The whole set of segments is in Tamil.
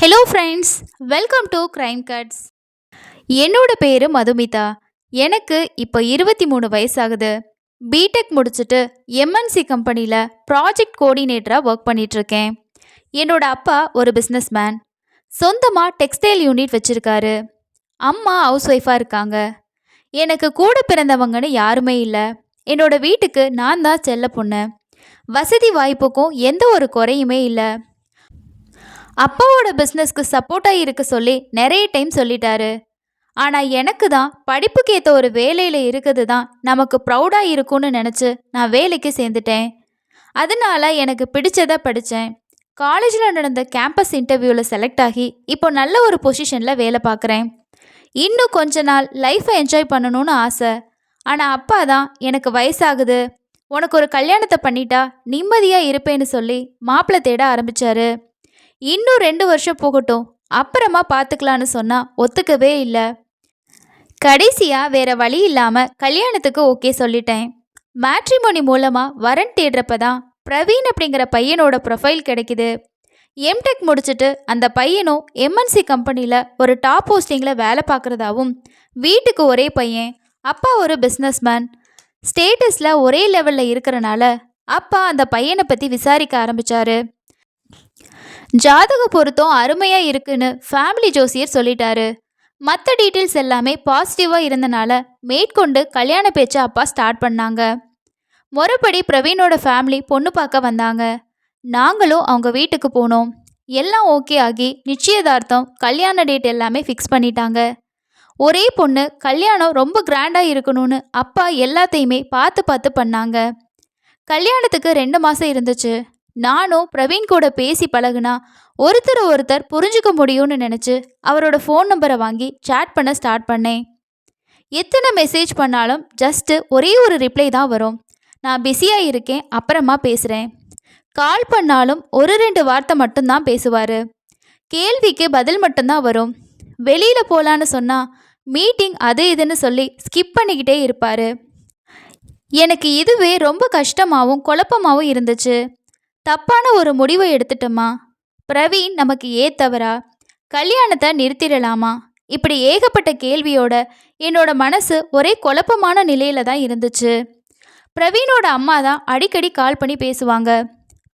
Hello friends, welcome to crime cuts. என்னோட பேரு மதுமிதா. எனக்கு இப்போ 23 வயசாகுது. பிடெக் முடிச்சுட்டு எம்என்சி கம்பெனியில் ப்ராஜெக்ட் கோஆர்டினேட்டராக ஒர்க் பண்ணிட்டு இருக்கேன். என்னோட அப்பா ஒரு பிஸ்னஸ் மேன். சொந்தமாக டெக்ஸ்டைல் யூனிட் வச்சுருக்காரு. அம்மா ஹவுஸ் ஒய்ஃபாக இருக்காங்க. எனக்கு கூட பிறந்தவங்கன்னு யாருமே இல்லை. என்னோட வீட்டுக்கு நான் தான் செல்ல பொண்ணு. வசதி வாய்ப்புக்கும் எந்த ஒரு குறையுமே இல்லை. அப்பாவோட பிஸ்னஸ்க்கு சப்போர்ட்டாக இருக்க சொல்லி நிறைய டைம் சொல்லிட்டாரு. ஆனால் எனக்கு தான் படிப்புக்கு ஏற்ற ஒரு வேலையில் இருக்கிறது தான் நமக்கு ப்ரௌடாக இருக்கும்னு நினச்சி நான் வேலைக்கு சேர்ந்துட்டேன். அதனால எனக்கு பிடிச்சதை படித்தேன். காலேஜில் நடந்த கேம்பஸ் இன்டர்வியூவில் செலக்ட் ஆகி இப்போ நல்ல ஒரு பொசிஷனில் வேலை பார்க்குறேன். இன்னும் கொஞ்ச நாள் லைஃப்பை என்ஜாய் பண்ணணும்னு ஆசை. ஆனால் அப்பா தான் எனக்கு வயசாகுது, உனக்கு ஒரு கல்யாணத்தை பண்ணிட்டா நிம்மதியாக இருப்பேன்னு சொல்லி மாப்பிள்ளை தேட ஆரம்பித்தார். இன்னும் 2 வருஷம் போகட்டும், அப்புறமா பார்த்துக்கலான்னு சொன்னால் ஒத்துக்கவே இல்லை. கடைசியாக வேற வழி இல்லாமல் கல்யாணத்துக்கு ஓகே சொல்லிட்டேன். மேட்ரிமோனி மூலமாக வரன் தேடுறப்ப தான் பிரவீன் அப்படிங்கிற பையனோட ப்ரொஃபைல் கிடைக்குது. எம்டெக் முடிச்சுட்டு அந்த பையனும் எம்என்சி கம்பெனியில் ஒரு டாப் போஸ்டிங்கில் வேலை பார்க்குறதாவும், வீட்டுக்கு ஒரே பையன், அப்பா ஒரு பிஸ்னஸ் மேன், ஸ்டேட்டஸில் ஒரே லெவலில் இருக்கிறனால அப்பா அந்த பையனை பற்றி விசாரிக்க ஆரம்பித்தார். ஜாதக பொருத்தம் அருமையாக இருக்குன்னு ஃபேமிலி ஜோசியர் சொல்லிட்டாரு. மற்ற டீட்டெயில்ஸ் எல்லாமே பாசிட்டிவாக இருந்தனால மேற்கொண்டு கல்யாண பேச்சை அப்பா ஸ்டார்ட் பண்ணாங்க. முறைப்படி பிரவீனோட ஃபேமிலி பொண்ணு பார்க்க வந்தாங்க. நாங்களும் அவங்க வீட்டுக்கு போனோம். எல்லாம் ஓகே ஆகி நிச்சயதார்த்தம், கல்யாண டேட் எல்லாமே ஃபிக்ஸ் பண்ணிட்டாங்க. ஒரே பொண்ணு, கல்யாணம் ரொம்ப கிராண்டாக இருக்கணும்னு அப்பா எல்லாத்தையுமே பார்த்து பார்த்து பண்ணாங்க. கல்யாணத்துக்கு 2 மாதம் இருந்துச்சு. நானும் பிரவீன் கூட பேசி பழகுனா ஒருத்தர் புரிஞ்சுக்க முடியும்னு நினச்சி அவரோட ஃபோன் நம்பரை வாங்கி சேட் பண்ண ஸ்டார்ட் பண்ணேன். எத்தனை மெசேஜ் பண்ணாலும் ஜஸ்ட்டு ஒரே ஒரு ரிப்ளை தான் வரும். நான் பிஸியாக இருக்கேன், அப்புறமா பேசுகிறேன். கால் பண்ணாலும் 1-2 வார்த்தை மட்டும்தான் பேசுவார். கேள்விக்கு பதில் மட்டும்தான் வரும். வெளியில் போகலான்னு சொன்னால் மீட்டிங் அது இதுன்னு சொல்லி ஸ்கிப் பண்ணிக்கிட்டே இருப்பார். எனக்கு இதுவே ரொம்ப கஷ்டமாகவும் குழப்பமாகவும் இருந்துச்சு. தப்பான ஒரு முடிவை எடுத்துட்டோமா? பிரவீன் நமக்கு ஏத்தவரா? கல்யாணத்தை நிறுத்திடலாமா? இப்படி ஏகப்பட்ட கேள்வியோட என்னோட மனசு ஒரே குழப்பமான நிலையில தான் இருந்துச்சு. பிரவீனோட அம்மா தான் அடிக்கடி கால் பண்ணி பேசுவாங்க.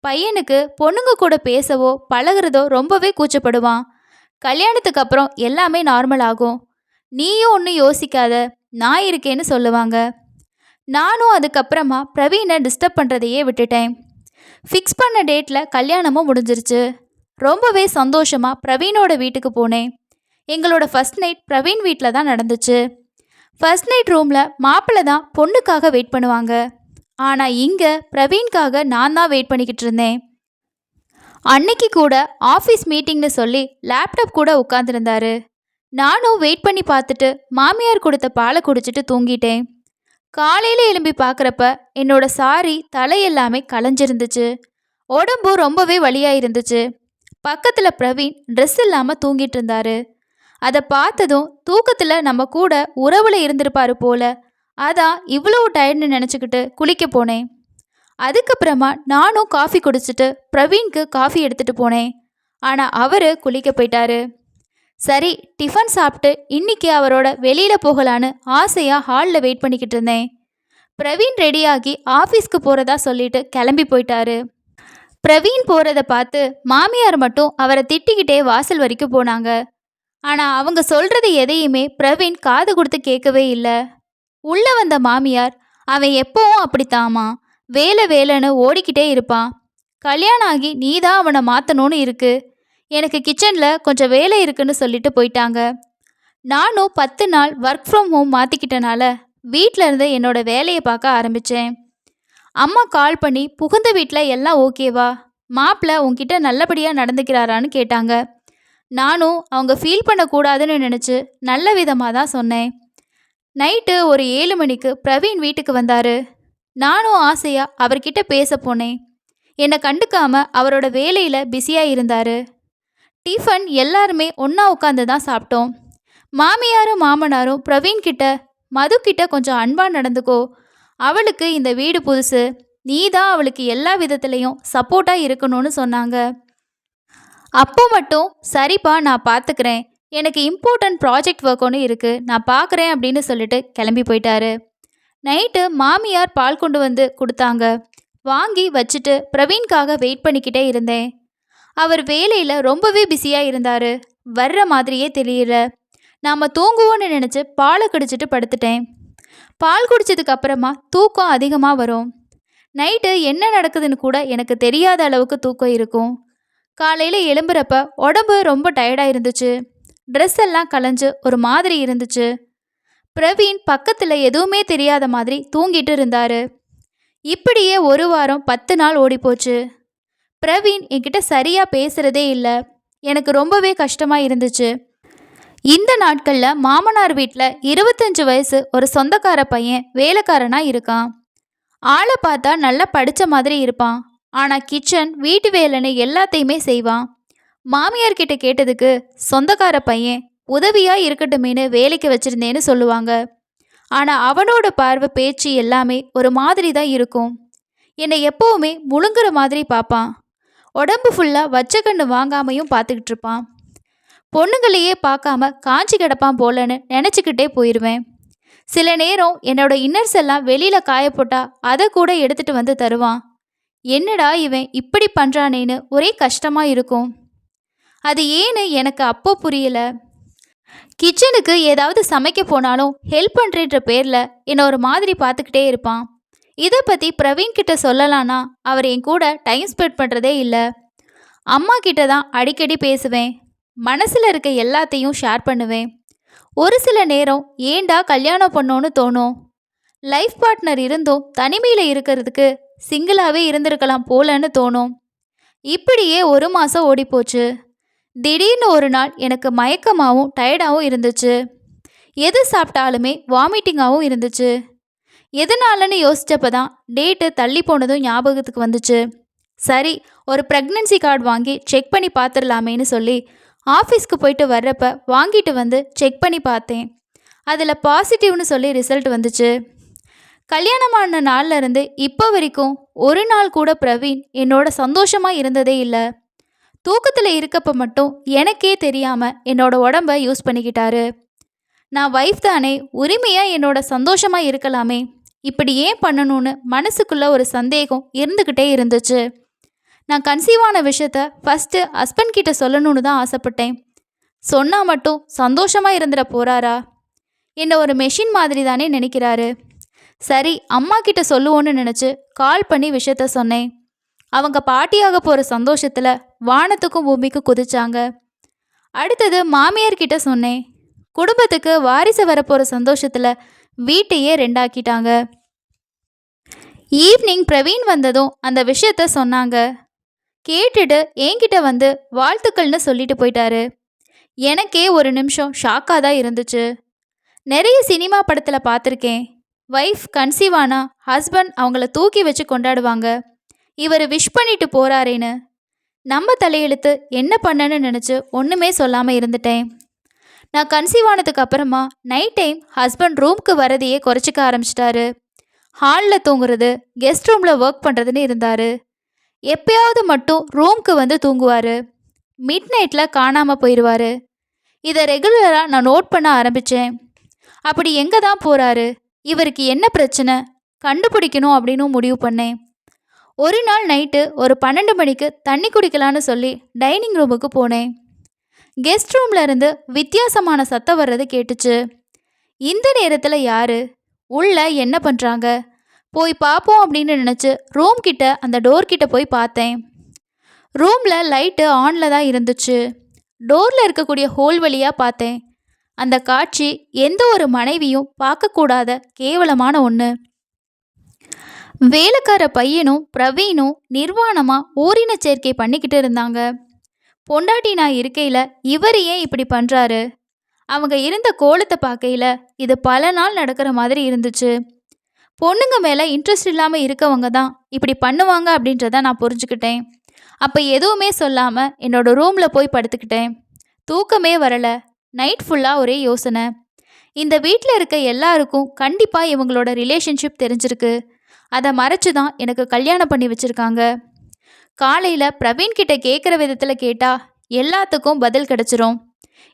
பையனுக்கு பொண்ணுங்க கூட பேசவோ பழகிறதோ ரொம்பவே கூச்சப்படுவான். கல்யாணத்துக்கு அப்புறம் எல்லாமே நார்மல் ஆகும், நீயும் ஒன்றும் யோசிக்காத, நான் இருக்கேன்னு சொல்லுவாங்க. நானும் அதுக்கப்புறமா பிரவீனை டிஸ்டர்ப் பண்ணுறதையே விட்டுட்டேன். ஃபிக்ஸ் பண்ண டேட்டில் கல்யாணமும் முடிஞ்சிருச்சு. ரொம்பவே சந்தோஷமாக பிரவீனோட வீட்டுக்கு போனேன். எங்களோட ஃபர்ஸ்ட் நைட் பிரவீன் வீட்டில் தான் நடந்துச்சு. ஃபர்ஸ்ட் நைட் ரூமில் மாப்பிள்ளை தான் பொண்ணுக்காக வெயிட் பண்ணுவாங்க. ஆனால் இங்கே பிரவீன்காக நான் தான் வெயிட் பண்ணிக்கிட்டு இருந்தேன். அன்னைக்கு கூட ஆஃபீஸ் மீட்டிங்னு சொல்லி லேப்டாப் கூட உட்காந்துருந்தாரு. நானும் வெயிட் பண்ணி பார்த்துட்டு மாமியார் கொடுத்த பாலை குடிச்சிட்டு தூங்கிட்டேன். காலையில் எழும்பி பார்க்குறப்ப என்னோட சாரி தலையெல்லாமே களைஞ்சிருந்துச்சு. உடம்பு ரொம்பவே வலியாக இருந்துச்சு. பக்கத்தில் பிரவீன் ட்ரெஸ் இல்லாமல் தூங்கிட்டு இருந்தாரு. அதை பார்த்ததும் தூக்கத்தில் நம்ம கூட உறவில் இருந்திருப்பாரு போல. அதான் இவ்வளோ டயர்ட்னு நினச்சிக்கிட்டு குளிக்க போனேன். அதுக்கப்புறமா நானும் காஃபி குடிச்சிட்டு பிரவீனுக்கு காஃபி எடுத்துகிட்டு போனேன். ஆனால் அவர் குளிக்க போயிட்டாரு. சரி, டிஃபன் சாப்பிட்டு இன்னைக்கு அவரோட வெளியில் போகலான்னு ஆசையாக ஹாலில் வெயிட் பண்ணிக்கிட்டு இருந்தேன். பிரவீன் ரெடியாகி ஆஃபீஸ்க்கு போகிறதா சொல்லிட்டு கிளம்பி போயிட்டாரு. பிரவீன் போகிறத பார்த்து மாமியார் மட்டும் அவரை திட்டிக்கிட்டே வாசல் வரைக்கும் போனாங்க. ஆனால் அவங்க சொல்கிறது எதையுமே பிரவீன் காது கொடுத்து கேட்கவே இல்லை. உள்ளே வந்த மாமியார், அவன் எப்போவும் அப்படித்தாமா, வேலை வேலைன்னு ஓடிக்கிட்டே இருப்பான். கல்யாணம் ஆகி நீ தான் அவனை மாற்றணும்னு இருக்கு. எனக்கு கிச்சனில் கொஞ்சம் வேலை இருக்குன்னு சொல்லிட்டு போயிட்டாங்க. நானும் 10 நாள் ஒர்க் ஃப்ரம் ஹோம் மாற்றிக்கிட்டனால வீட்டில் இருந்து என்னோட வேலையை பார்க்க ஆரம்பித்தேன். அம்மா கால் பண்ணி புகுந்த வீட்டில் எல்லாம் ஓகேவா, மாப்பிள்ளை உன்கிட்ட நல்லபடியாக நடந்துக்கிறாரான்னு கேட்டாங்க. நானும் அவங்க ஃபீல் பண்ணக்கூடாதுன்னு நினச்சி நல்ல விதமாக தான் சொன்னேன். நைட்டு ஒரு 7 மணிக்கு பிரவீன் வீட்டுக்கு வந்தார். நானும் ஆசையாக அவர்கிட்ட பேச போனேன். என்னை கண்டுக்காமல் அவரோட வேலையில் பிஸியாக இருந்தார். டிஃபன் எல்லாருமே ஒன்றா உட்காந்து தான் சாப்பிட்டோம். மாமியாரும் மாமனாரும் பிரவீன் கிட்ட, மது கிட்ட கொஞ்சம் அன்பாக நடந்துக்கோ, அவளுக்கு இந்த வீடு புதுசு, நீ தான் அவளுக்கு எல்லா விதத்துலேயும் சப்போர்ட்டாக இருக்கணும்னு சொன்னாங்க. அப்போ மட்டும் சரிப்பா நான் பார்த்துக்கிறேன், எனக்கு இம்பார்ட்டன்ட் ப்ராஜெக்ட் ஒர்க் ஒன்று இருக்குது, நான் பார்க்குறேன் அப்படின்னு சொல்லிட்டு கிளம்பி போயிட்டாரு. நைட்டு மாமியார் பால் கொண்டு வந்து கொடுத்தாங்க. வாங்கி வச்சுட்டு பிரவீன்காக வெயிட் பண்ணிக்கிட்டே இருந்தேன். அவர் வேலையில் ரொம்பவே பிஸியாக இருந்தார். வர்ற மாதிரியே தெரியல. நாம் தூங்குவோன்னு நினச்சி பாலை குடிச்சிட்டு படுத்துட்டேன். பால் குடித்ததுக்கு அப்புறமா தூக்கம் அதிகமாக வரும். நைட்டு என்ன நடக்குதுன்னு கூட எனக்கு தெரியாத அளவுக்கு தூக்கம் இருக்கும். காலையில் எழும்புறப்ப உடம்பு ரொம்ப டயர்டாக இருந்துச்சு. ட்ரெஸ் எல்லாம் கலைஞ்சு ஒரு மாதிரி இருந்துச்சு. பிரவீன் பக்கத்தில் எதுவுமே தெரியாத மாதிரி தூங்கிட்டு இருந்தார். இப்படியே 1 வாரம் 10 நாள் ஓடிப்போச்சு. பிரவீன் என்கிட்ட சரியாக பேசுகிறதே இல்லை. எனக்கு ரொம்பவே கஷ்டமாக இருந்துச்சு. இந்த நாட்களில் மாமனார் வீட்டில் 25 வயசு ஒரு சொந்தக்கார பையன் வேலைக்காரனாக இருக்கான். ஆளை பார்த்தா நல்லா படித்த மாதிரி இருப்பான். ஆனால் கிச்சன் வீட்டு வேலைன்னு எல்லாத்தையுமே செய்வான். மாமியார் கிட்ட கேட்டதுக்கு சொந்தக்கார பையன் உதவியாக இருக்கட்டுமேனு வேலைக்கு வச்சுருந்தேன்னு சொல்லுவாங்க. ஆனால் அவனோட பார்வை பேச்சு எல்லாமே ஒரு மாதிரி தான் இருக்கும். என்னை எப்போவுமே முழுங்குற மாதிரி பார்ப்பான். உடம்பு ஃபுல்லாக வச்ச கண்ணு வாங்காமையும் பார்த்துக்கிட்டு இருப்பான். பொண்ணுங்களையே பார்க்காம காஞ்சி கிடப்பான் போலன்னு நினச்சிக்கிட்டே போயிடுவேன். சில நேரம் என்னோட இன்னர்ஸ் எல்லாம் வெளியில் காயப்போட்டா அதை கூட எடுத்துகிட்டு வந்து தருவான். என்னடா இவன் இப்படி பண்ணுறானேன்னு ஒரே கஷ்டமாக இருக்கும். அது ஏன்னு எனக்கு அப்போ புரியல. கிச்சனுக்கு ஏதாவது சமைக்க போனாலும் ஹெல்ப் பண்ணுறன்ற பேரில் என்னை ஒரு மாதிரி பார்த்துக்கிட்டே இருப்பான். இதை பற்றி பிரவீன் கிட்ட சொல்லலான்னா அவர் என் கூட டைம் ஸ்பெண்ட் பண்ணுறதே இல்லை. அம்மா கிட்ட தான் அடிக்கடி பேசுவேன். மனசில் இருக்க எல்லாத்தையும் ஷேர் பண்ணுவேன். ஒரு சில நேரம் ஏண்டா கல்யாணம் பண்ணோன்னு தோணும். லைஃப் பார்ட்னர் இருந்தும் தனிமையில் இருக்கிறதுக்கு சிங்கிளாகவே இருந்திருக்கலாம் போலன்னு தோணும். இப்படியே 1 மாதம் ஓடிப்போச்சு. திடீர்னு ஒரு நாள் எனக்கு மயக்கமாகவும் டயர்டாகவும் இருந்துச்சு. எது சாப்பிட்டாலுமே வாமிட்டிங்காகவும் இருந்துச்சு. எதனாலன்னு யோசிச்சப்போ தான் டேட்டு தள்ளி போனதும் ஞாபகத்துக்கு வந்துச்சு. சரி, ஒரு ப்ரெக்னன்சி கார்டு வாங்கி செக் பண்ணி பார்த்துடலாமேன்னு சொல்லி ஆஃபீஸ்க்கு போயிட்டு வர்றப்ப வாங்கிட்டு வந்து செக் பண்ணி பார்த்தேன். அதில் பாசிட்டிவ்னு சொல்லி ரிசல்ட் வந்துச்சு. கல்யாணமான நாள்லேருந்து இப்போ வரைக்கும் ஒரு நாள் கூட பிரவீன் என்னோட சந்தோஷமாக இருந்ததே இல்லை. தூக்கத்தில் இருக்கப்போ மட்டும் எனக்கே தெரியாமல் என்னோட உடம்பை யூஸ் பண்ணிக்கிட்டாரு. நான் வைஃப் தானே, உரிமையாக என்னோட சந்தோஷமாக இருக்கலாமே, இப்படி ஏன் பண்ணணும்னு மனசுக்குள்ளே ஒரு சந்தேகம் இருந்துக்கிட்டே இருந்துச்சு. நான் கன்சீவான விஷயத்த ஃபஸ்ட்டு ஹஸ்பண்ட் கிட்ட சொல்லணும்னு தான் ஆசைப்பட்டேன். சொன்னால் மட்டும் சந்தோஷமாக இருந்துட போகிறாரா? என்னை ஒரு மெஷின் மாதிரி தானே நினைக்கிறாரு. சரி, அம்மா கிட்ட சொல்லுவோன்னு நினச்சி கால் பண்ணி விஷயத்த சொன்னேன். அவங்க பாட்டியாக போகிற சந்தோஷத்தில் வானத்துக்கும் பூமிக்கும் குதிச்சாங்க. அடுத்தது மாமியார் கிட்ட சொன்னேன். குடும்பத்துக்கு வாரிசு வரப்போகிற சந்தோஷத்தில் வீட்டையே 2 ஆக்கிட்டாங்க. ஈவினிங் பிரவீன் வந்ததும் அந்த விஷயத்த சொன்னாங்க. கேட்டுட்டு என்கிட்ட வந்து வாழ்த்துக்கள்னு சொல்லிட்டு போயிட்டாரு. எனக்கே ஒரு நிமிஷம் ஷாக்காக தான் இருந்துச்சு. நிறைய சினிமா படத்தில் பார்த்துருக்கேன். வைஃப் கன்சீவானா ஹஸ்பண்ட் அவங்கள தூக்கி வச்சு கொண்டாடுவாங்க. இவர் விஷ் பண்ணிட்டு போகிறாரேன்னு. நம்ம தலையெழுத்து என்ன பண்ணன்னு நினச்சி ஒன்றுமே சொல்லாமல் இருந்துட்டேன். நான் கன்சீவ் ஆனதுக்கு அப்புறமா நைட் டைம் ஹஸ்பண்ட் ரூம்க்கு வரதையே குறைச்சிக்க ஆரம்பிச்சிட்டாரு. ஹாலில் தூங்குறது, கெஸ்ட் ரூமில் ஒர்க் பண்ணுறதுன்னு இருந்தார். எப்பயாவது மட்டும் ரூம்க்கு வந்து தூங்குவார். மிட் நைட்டில் காணாமல் போயிடுவார். இதை ரெகுலராக நான் நோட் பண்ண ஆரம்பித்தேன். அப்படி எங்கே தான் போகிறாரு, இவருக்கு என்ன பிரச்சனை கண்டுபிடிக்கணும் அப்படின்னு முடிவு பண்ணேன். ஒரு நாள் நைட்டு ஒரு 12 மணிக்கு தண்ணி குடிக்கலான்னு சொல்லி டைனிங் ரூமுக்கு போனேன். கெஸ்ட் ரூமில் இருந்து வித்தியாசமான சத்தம் வர்றது கேட்டுச்சு. இந்த நேரத்தில் யார் உள்ள என்ன பண்ணுறாங்க, போய் பார்ப்போம் அப்படின்னு நினச்சி ரூம் கிட்ட அந்த டோர் கிட்ட போய் பார்த்தேன். ரூமில் லைட்டு ஆனில் தான் இருந்துச்சு. டோரில் இருக்கக்கூடிய ஹோல் வழியாக பார்த்தேன். அந்த காட்சி எந்த ஒரு மனைவியும் பார்க்கக்கூடாத கேவலமான ஒன்று. வேலைக்கார பையனும் பிரவீனும் நிர்வாணமாக ஓரின சேர்க்கை பண்ணிக்கிட்டு இருந்தாங்க. பொண்டாட்டி நான் இருக்கையில் இவர் ஏன் இப்படி பண்ணுறாரு? அவங்க இருந்த கோலத்தை பார்க்கையில் இது பல நாள் நடக்கிற மாதிரி இருந்துச்சு. பொண்ணுங்க மேலே இன்ட்ரெஸ்ட் இல்லாமல் இருக்கவங்க தான் இப்படி பண்ணுவாங்க அப்படின்றத நான் புரிஞ்சுக்கிட்டேன். அப்போ எதுவுமே சொல்லாமல் என்னோட ரூமில் போய் படுத்துக்கிட்டேன். தூக்கமே வரலை. நைட் ஃபுல்லாக ஒரே யோசனை. இந்த வீட்டில் இருக்க எல்லாருக்கும் கண்டிப்பாக இவங்களோட ரிலேஷன்ஷிப் தெரிஞ்சிருக்கு. அதை மறைச்சு தான் எனக்கு கல்யாணம் பண்ணி வச்சுருக்காங்க. காலையில் பிரவீன் கிட்ட கேட்குற விதத்தில் கேட்டால் எல்லாத்துக்கும் பதில் கிடைச்சிரும்.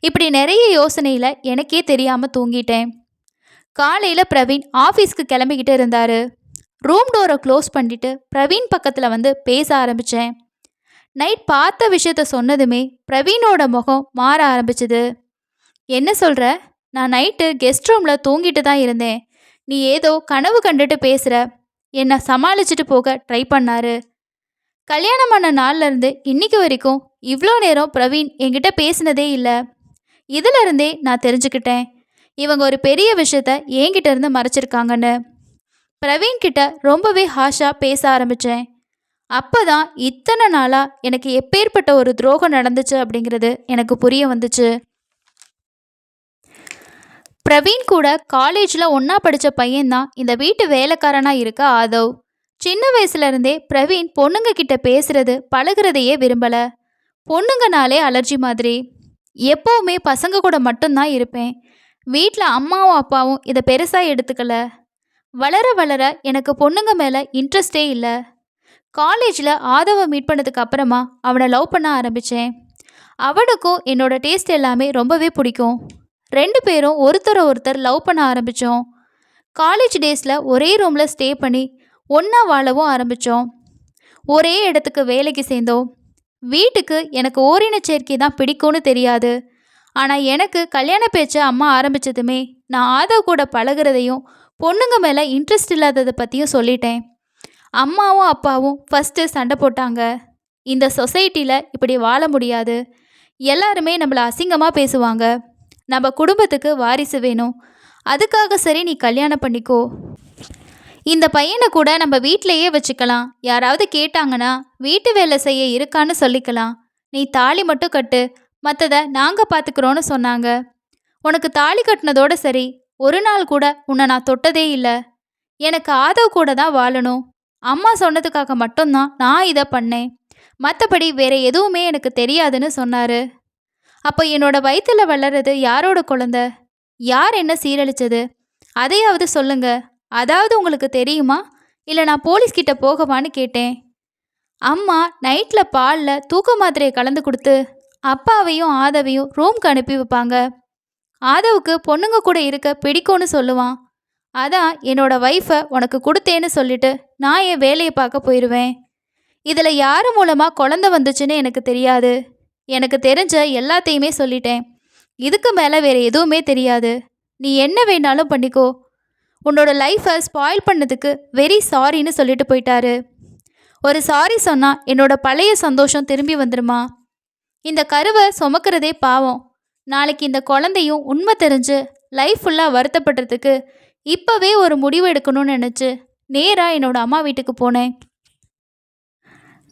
இப்படி நிறைய யோசனையில் எனக்கே தெரியாமல் தூங்கிட்டேன். காலையில் பிரவீன் ஆஃபீஸ்க்கு கிளம்பிக்கிட்டு இருந்தாரு. ரூம் டோரை க்ளோஸ் பண்ணிட்டு பிரவீன் பக்கத்தில் வந்து பேச ஆரம்பித்தேன். நைட் பார்த்த விஷயத்த சொன்னதுமே பிரவீனோட முகம் மாற ஆரம்பிச்சுது. என்ன சொல்கிற? நான் நைட்டு கெஸ்ட் ரூமில் தூங்கிட்டு தான் இருந்தேன். நீ ஏதோ கனவு கண்டுட்டு பேசுகிற. என்னை சமாளிச்சுட்டு போக ட்ரை பண்ணாரு. கல்யாணமான நாள்லேருந்து இன்னைக்கு வரைக்கும் இவ்வளோ நேரம் பிரவீன் என்கிட்ட பேசினதே இல்லை. இதிலிருந்தே நான் தெரிஞ்சுக்கிட்டேன் இவங்க ஒரு பெரிய விஷயத்த என்கிட்ட இருந்து மறைச்சிருக்காங்கன்னு. பிரவீன் கிட்ட ரொம்பவே ஹாஷாக பேச ஆரம்பித்தேன். அப்போ தான் இத்தனை நாளாக எனக்கு எப்பேற்பட்ட ஒரு துரோகம் நடந்துச்சு அப்படிங்கிறது எனக்கு புரிய வந்துச்சு. பிரவீன் கூட காலேஜில் ஒன்றா படித்த பையன்தான் இந்த வீட்டு வேலைக்காரனாக இருக்க ஆதவ். சின்ன வயசுலேருந்தே பிரவீன் பொண்ணுங்க கிட்ட பேசுறது பழகிறதையே விரும்பலை. பொண்ணுங்கனாலே அலர்ஜி மாதிரி. எப்போவுமே பசங்க கூட மட்டும்தான் இருப்பேன். வீட்டில் அம்மாவும் அப்பாவும் இதை பெருசாக எடுத்துக்கல. வளர வளர எனக்கு பொண்ணுங்க மேலே இன்ட்ரெஸ்டே இல்லை. காலேஜில் ஆதவை மீட் பண்ணதுக்கு அப்புறமா அவனை லவ் பண்ண ஆரம்பித்தேன். அவனுக்கும் என்னோட டேஸ்ட் எல்லாமே ரொம்பவே பிடிக்கும். 2 பேரும் ஒருத்தர் லவ் பண்ண ஆரம்பித்தோம். காலேஜ் டேஸில் ஒரே ரூமில் ஸ்டே பண்ணி ஒன்றா வாழவும் ஆரம்பித்தோம். ஒரே இடத்துக்கு வேலைக்கு சேர்ந்தோம். வீட்டுக்கு எனக்கு ஓரின சேர்க்கை தான் பிடிக்கும்னு தெரியாது. ஆனால் எனக்கு கல்யாண பேச்சை அம்மா ஆரம்பித்ததுமே நான் ஆதவ் கூட பழகிறதையும் பொண்ணுங்க மேலே இன்ட்ரெஸ்ட் இல்லாததை பற்றியும் சொல்லிட்டேன். அம்மாவும் அப்பாவும் ஃபஸ்ட்டு சண்டை போட்டாங்க. இந்த சொசைட்டியில் இப்படி வாழ முடியாது, எல்லாருமே நம்மளை அசிங்கமாக பேசுவாங்க, நம்ம குடும்பத்துக்கு வாரிசு வேணும், அதுக்காக சரி நீ கல்யாணம் பண்ணிக்கோ, இந்த பையனை கூட நம்ம வீட்டிலையே வச்சுக்கலாம், யாராவது கேட்டாங்கன்னா வீட்டு வேலை செய்ய இருக்கான்னு சொல்லிக்கலாம், நீ தாலி மட்டும் கட்டு, மற்றதை நாங்கள் பார்த்துக்குறோன்னு சொன்னாங்க. உனக்கு தாலி கட்டினதோடு சரி, ஒரு நாள் கூட உன்னை நான் தொட்டதே இல்லை. எனக்கு ஆதவ் கூட தான் வாழணும், அம்மா சொன்னதுக்காக மட்டும்தான் நான் இதை பண்ணேன், மற்றபடி வேற எதுவுமே எனக்கு தெரியாதுன்னு சொன்னார். அப்போ என்னோட வயிற்றில் வளர்றது யாரோட குழந்த? யார் என்ன சீரழிச்சது? அதையாவது சொல்லுங்க. அதாவது உங்களுக்கு தெரியுமா, இல்லை நான் போலீஸ்கிட்ட போகவான்னு கேட்டேன். அம்மா நைட்டில் பாலில் தூக்க மாத்திரையை கலந்து கொடுத்து அப்பாவையும் ஆதவையும் ரூம்க்கு அனுப்பி வைப்பாங்க. ஆதவுக்கு பொண்ணுங்க கூட இருக்க பிடிக்கும்னு சொல்லுவான். அதான் என்னோட ஒய்ஃபை உனக்கு கொடுத்தேன்னு சொல்லிட்டு நான் என் வேலையை பார்க்க போயிடுவேன். இதில் யார் மூலமாக குழந்த வந்துச்சுன்னு எனக்கு தெரியாது. எனக்கு தெரிஞ்ச எல்லாத்தையுமே சொல்லிட்டேன். இதுக்கு மேலே வேறு எதுவுமே தெரியாது. நீ என்ன வேணாலும் பண்ணிக்கோ. உன்னோட லைஃப்பை ஸ்பாயில் பண்ணதுக்கு வெரி சாரின்னு சொல்லிட்டு போயிட்டாரு. ஒரு சாரி சொன்னால் என்னோட பழைய சந்தோஷம் திரும்பி வந்துடுமா? இந்த கருவை சுமக்கிறதே பாவம். நாளைக்கு இந்த குழந்தையும் உண்மை தெரிஞ்சு லைஃப் ஃபுல்லாக வருத்தப்படுறதுக்கு இப்போவே ஒரு முடிவு எடுக்கணும்னு நினச்சி நேராக என்னோட அம்மா வீட்டுக்கு போனேன்.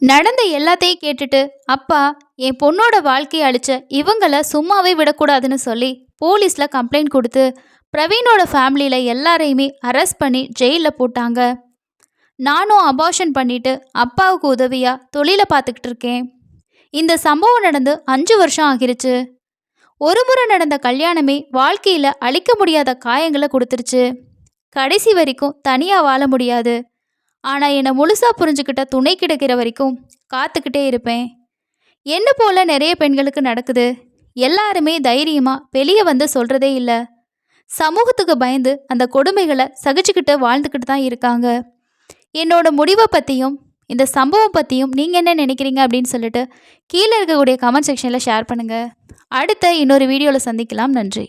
நடந்த எல்லாத்தையும் கேட்டுட்டு அப்பா என் பொண்ணோட வாழ்க்கையை அழிச்ச இவங்களை சும்மாவே விடக்கூடாதுன்னு சொல்லி போலீஸில் கம்ப்ளைண்ட் கொடுத்து பிரவீனோட ஃபேமிலியில் எல்லாரையுமே அரெஸ்ட் பண்ணி ஜெயிலில் போட்டாங்க. நானும் அபார்ஷன் பண்ணிவிட்டு அப்பாவுக்கு உதவியாக தொழிலை பார்த்துக்கிட்டு இருக்கேன். இந்த சம்பவம் நடந்து 5 வருஷம் ஆகிருச்சு. ஒரு முறை நடந்த கல்யாணமே வாழ்க்கையில் அழிக்க முடியாத காயங்களை கொடுத்துருச்சு. கடைசி வரைக்கும் தனியாக வாழ முடியாது. ஆனால் என்னை முழுசாக புரிஞ்சுக்கிட்ட துணை கிடைக்கிற வரைக்கும் காத்துக்கிட்டே இருப்பேன். என்ன போல் நிறைய பெண்களுக்கு நடக்குது. எல்லாருமே தைரியமாக வெளியே வந்து சொல்கிறதே இல்லை. சமூகத்துக்கு பயந்து அந்த கொடுமைகளை சகிச்சுக்கிட்டு வாழ்ந்துக்கிட்டு தான் இருக்காங்க. என்னோட முடிவை பற்றியும் இந்த சம்பவம் பற்றியும் நீங்கள் என்ன நினைக்கிறீங்க அப்படின்னு சொல்லிட்டு கீழே இருக்கக்கூடிய கமெண்ட் செக்ஷனில் ஷேர் பண்ணுங்கள். அடுத்த இன்னொரு வீடியோவில் சந்திக்கலாம். நன்றி.